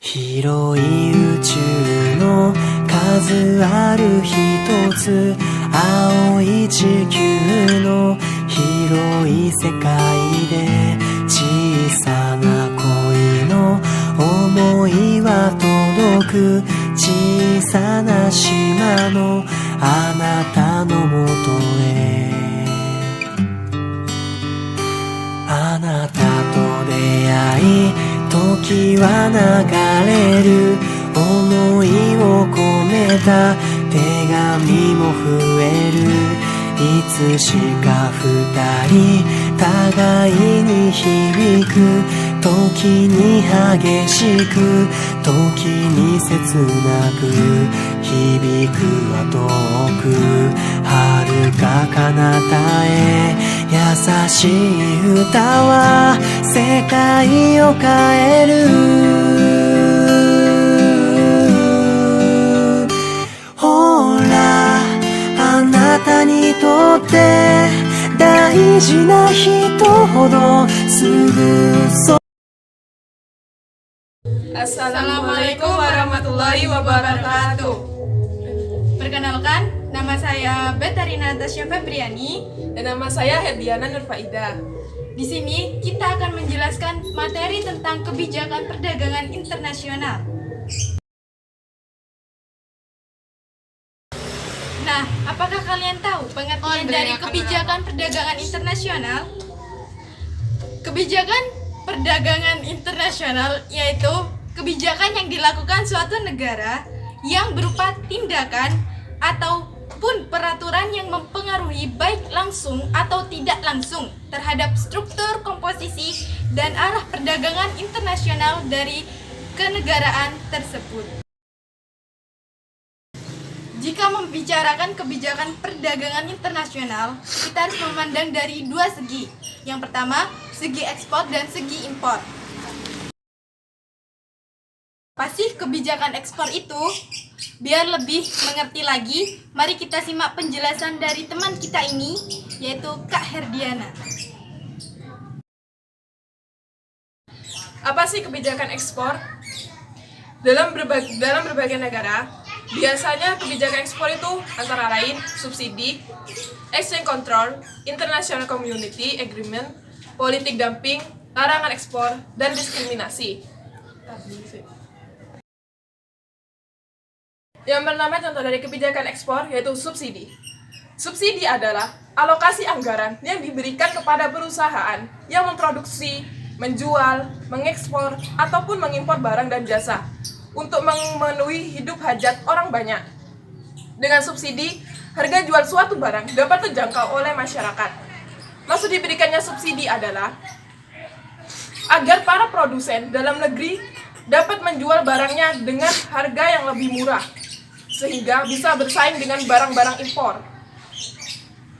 広い宇宙の数ある一つ、青い地球の広い世界で、小さな恋の想いは届く、小さな島のあなたのもとへ。あなたと出会い、時は流れる、想いを込めた手紙も増える。いつしか二人互いに響く、時に激しく、時に切なく、響くは遠く、遥か彼方へ。優しい歌は世界を変える。ほら、あなたにとって大事な人ほどすぐそ。Assalamualaikum warahmatullahi wabarakatuh. Perkenalkan, nama saya Betharina Natasha Febriani dan nama saya Herdiana Nurfaida. Di sini kita akan menjelaskan materi tentang kebijakan perdagangan internasional. Nah, apakah kalian tahu pengertian dari kebijakan perdagangan internasional? Kebijakan perdagangan internasional yaitu kebijakan yang dilakukan suatu negara yang berupa tindakan ataupun peraturan yang mempengaruhi baik langsung atau tidak langsung terhadap struktur, komposisi, dan arah perdagangan internasional dari kenegaraan tersebut. Jika membicarakan kebijakan perdagangan internasional, kita harus memandang dari dua segi. Yang pertama, segi ekspor dan segi impor. Pasti kebijakan ekspor itu? Biar lebih mengerti lagi, mari kita simak penjelasan dari teman kita ini, yaitu Kak Herdiana. Apa sih kebijakan ekspor? Dalam berbagai negara, biasanya kebijakan ekspor itu antara lain subsidi, exchange control, international community agreement, politik dumping, larangan ekspor, dan diskriminasi. Yang pertama contoh dari kebijakan ekspor yaitu subsidi. Subsidi adalah alokasi anggaran yang diberikan kepada perusahaan yang memproduksi, menjual, mengekspor, ataupun mengimpor barang dan jasa untuk memenuhi hidup hajat orang banyak. Dengan subsidi, harga jual suatu barang dapat terjangkau oleh masyarakat. Maksud diberikannya subsidi adalah agar para produsen dalam negeri dapat menjual barangnya dengan harga yang lebih murah, sehingga bisa bersaing dengan barang-barang impor.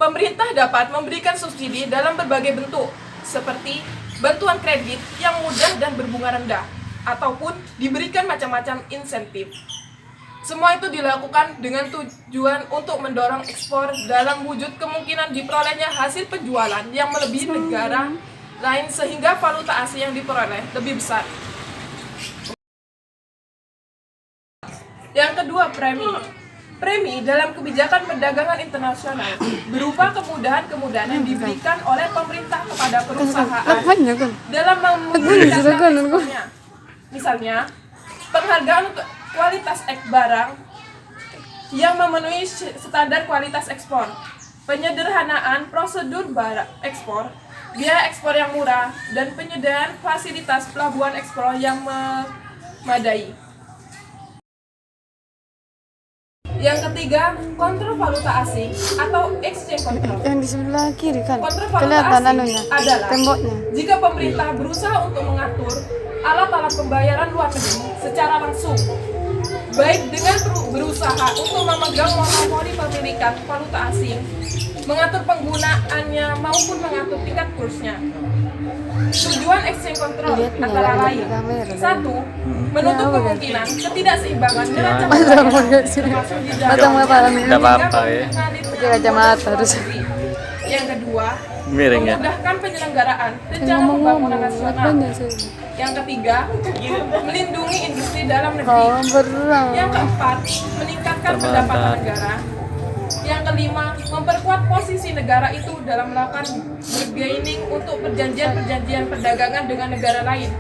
Pemerintah dapat memberikan subsidi dalam berbagai bentuk, seperti bantuan kredit yang mudah dan berbunga rendah, ataupun diberikan macam-macam insentif. Semua itu dilakukan dengan tujuan untuk mendorong ekspor dalam wujud kemungkinan diperolehnya hasil penjualan yang melebihi negara lain sehingga valuta asing yang diperoleh lebih besar. Yang kedua, premi. Premi dalam kebijakan perdagangan internasional berupa kemudahan-kemudahan yang diberikan oleh pemerintah kepada perusahaan dalam memudahkan ekspornya. Misalnya, penghargaan untuk kualitas barang yang memenuhi standar kualitas ekspor, penyederhanaan prosedur barang ekspor, biaya ekspor yang murah, dan penyediaan fasilitas pelabuhan ekspor yang memadai. Yang ketiga, kontrol valuta asing atau exchange control. Yang di sebelah kiri kan, Kontrol valuta kelihatan asing anunya, adalah temboknya. jika pemerintah berusaha untuk mengatur alat-alat pembayaran luar negeri secara langsung, baik dengan berusaha untuk memegang monopoli pemilikan valuta asing, mengatur penggunaannya maupun mengatur tingkat kursnya. Tujuan exchange control antara lain: 1. Menutup kemungkinan ketidakseimbangan neraca pembayaran termasuk di dalam Tidak apa-apa ya. mengalir Pakai kacamata harus. Yang kedua, Miring ya. memudahkan penyelenggaraan rencana pembangunan nasional. Yang ketiga, melindungi industri dalam negeri. Yang keempat, meningkatkan pendapatan negara. Yang kelima, memperkuat posisi negara itu dalam melakukan bargaining untuk perjanjian-perjanjian perdagangan dengan negara lain.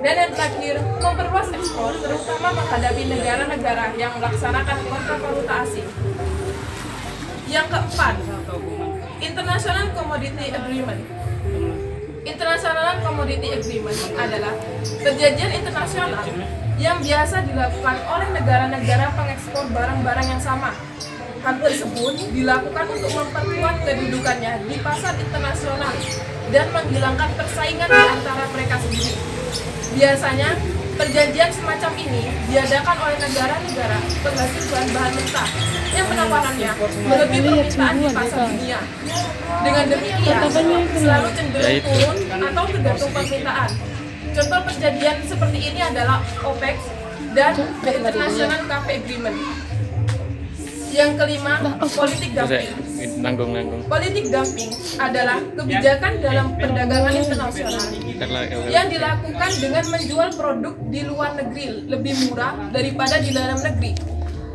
Dan yang terakhir, memperluas ekspor, terutama menghadapi negara-negara yang melaksanakan kontrak valuta asing. Yang keempat, International Commodity Agreement. International Commodity Agreement adalah perjanjian internasional yang biasa dilakukan oleh negara-negara pengekspor barang-barang yang sama. Hal tersebut dilakukan untuk memperkuat kedudukannya di pasar internasional dan menghilangkan persaingan di antara mereka sendiri. Biasanya, perjanjian semacam ini diadakan oleh negara-negara penghasil bahan-bahan mentah yang penawarannya melebihi permintaan di pasar dunia. Dengan demikian, selalu cenderung turun atau tergantung permintaan. Contoh perjanjian seperti ini adalah OPEC dan The International Cafe Agreement. Yang kelima, politik dumping. Politik dumping adalah kebijakan dalam perdagangan internasional yang dilakukan dengan menjual produk di luar negeri lebih murah daripada di dalam negeri.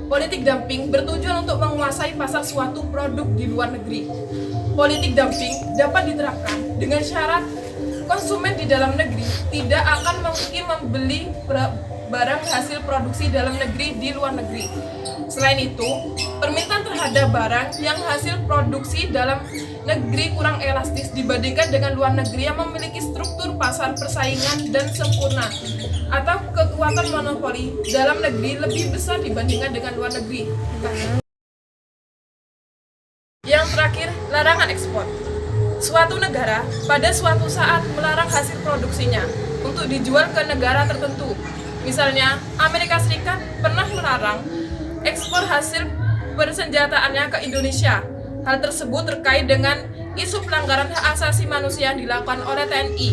Politik dumping bertujuan untuk menguasai pasar suatu produk di luar negeri. Politik dumping dapat diterapkan dengan syarat konsumen di dalam negeri tidak akan mungkin membeli barang hasil produksi dalam negeri di luar negeri. Selain itu, permintaan terhadap barang yang hasil produksi dalam negeri kurang elastis dibandingkan dengan luar negeri yang memiliki struktur pasar persaingan dan sempurna atau kekuatan monopoli dalam negeri lebih besar dibandingkan dengan luar negeri. Yang terakhir, larangan ekspor. Suatu negara pada suatu saat melarang hasil produksinya untuk dijual ke negara tertentu. Misalnya, Amerika Serikat pernah melarang ekspor hasil persenjataannya ke Indonesia. Hal tersebut terkait dengan isu pelanggaran hak asasi manusia yang dilakukan oleh TNI.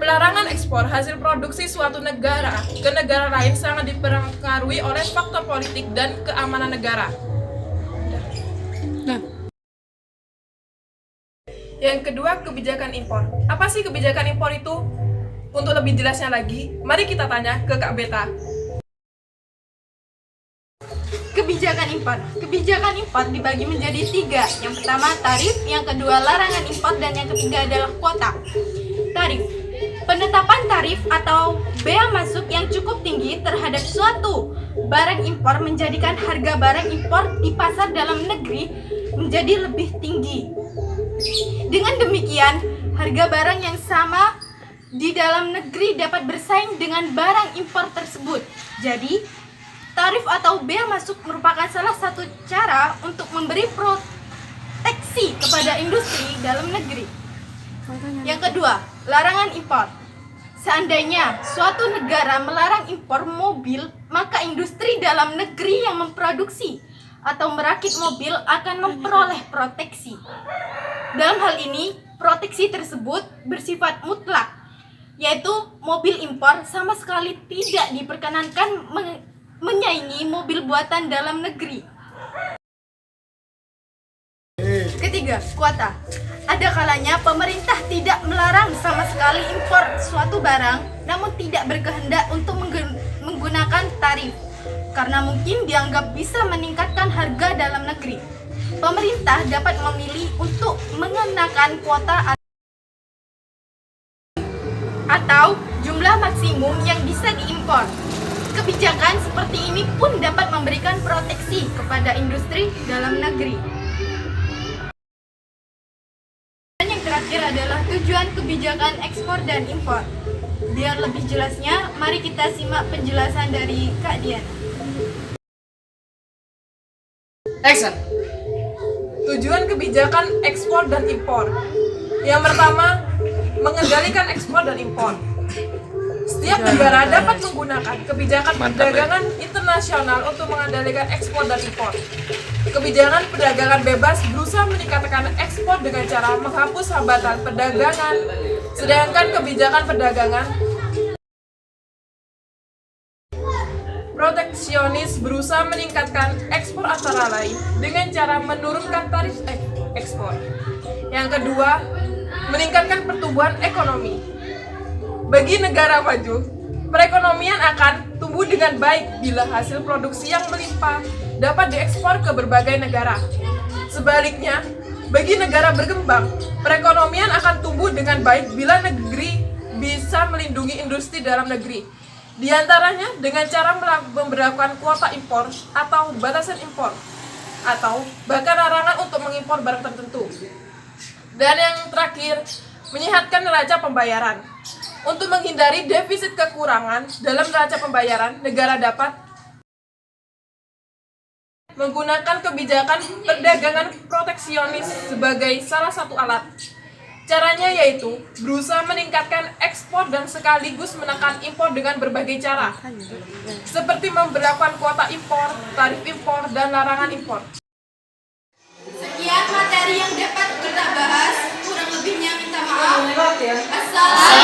Pelarangan ekspor hasil produksi suatu negara ke negara lain sangat dipengaruhi oleh faktor politik dan keamanan negara. Yang kedua, kebijakan impor. Apa sih kebijakan impor itu? Untuk lebih jelasnya lagi, mari kita tanya ke Kak Beta. Kebijakan impor. Kebijakan impor dibagi menjadi 3. Yang pertama tarif, yang kedua larangan impor, dan yang ketiga adalah kuota. Tarif. Penetapan tarif atau bea masuk yang cukup tinggi terhadap suatu barang impor menjadikan harga barang impor di pasar dalam negeri menjadi lebih tinggi. Dengan demikian, harga barang yang sama di dalam negeri dapat bersaing dengan barang impor tersebut. Jadi, tarif atau bea masuk merupakan salah satu cara untuk memberi proteksi kepada industri dalam negeri. Yang kedua, larangan impor. Seandainya suatu negara melarang impor mobil, maka industri dalam negeri yang memproduksi atau merakit mobil akan memperoleh proteksi. Dalam hal ini, proteksi tersebut bersifat mutlak, yaitu mobil impor sama sekali tidak diperkenankan menyaingi mobil buatan dalam negeri. Ketiga, kuota. Ada kalanya pemerintah tidak melarang sama sekali impor suatu barang, namun tidak berkehendak untuk menggunakan tarif, karena mungkin dianggap bisa meningkatkan harga dalam negeri. Pemerintah dapat memilih untuk mengenakan kuota atau jumlah maksimum yang bisa diimpor. Kebijakan seperti ini pun dapat memberikan proteksi kepada industri dalam negeri. Dan yang terakhir adalah tujuan kebijakan ekspor dan impor. Biar lebih jelasnya, mari kita simak penjelasan dari Kak Dian. Action. Tujuan kebijakan ekspor dan impor. Yang pertama, mengendalikan ekspor dan impor. Setiap negara dapat menggunakan kebijakan perdagangan internasional untuk mengendalikan ekspor dan impor. Kebijakan perdagangan bebas berusaha meningkatkan ekspor dengan cara menghapus hambatan perdagangan, sedangkan kebijakan perdagangan proteksionis berusaha meningkatkan ekspor antara lain dengan cara menurunkan tarif ekspor. Yang kedua, meningkatkan pertumbuhan ekonomi. Bagi negara maju, perekonomian akan tumbuh dengan baik bila hasil produksi yang melimpah dapat diekspor ke berbagai negara. Sebaliknya, bagi negara berkembang, perekonomian akan tumbuh dengan baik bila negeri bisa melindungi industri dalam negeri. Di antaranya dengan cara memberlakukan kuota impor atau batasan impor, atau bahkan larangan untuk mengimpor barang tertentu. Dan yang terakhir, menyehatkan neraca pembayaran. Untuk menghindari defisit kekurangan dalam neraca pembayaran, negara dapat menggunakan kebijakan perdagangan proteksionis sebagai salah satu alat. Caranya yaitu berusaha meningkatkan ekspor dan sekaligus menekan impor dengan berbagai cara, seperti memberlakukan kuota impor, tarif impor, dan larangan impor. Sekian materi yang dapat kita bahas, kurang lebihnya minta maaf. Assalamualaikum.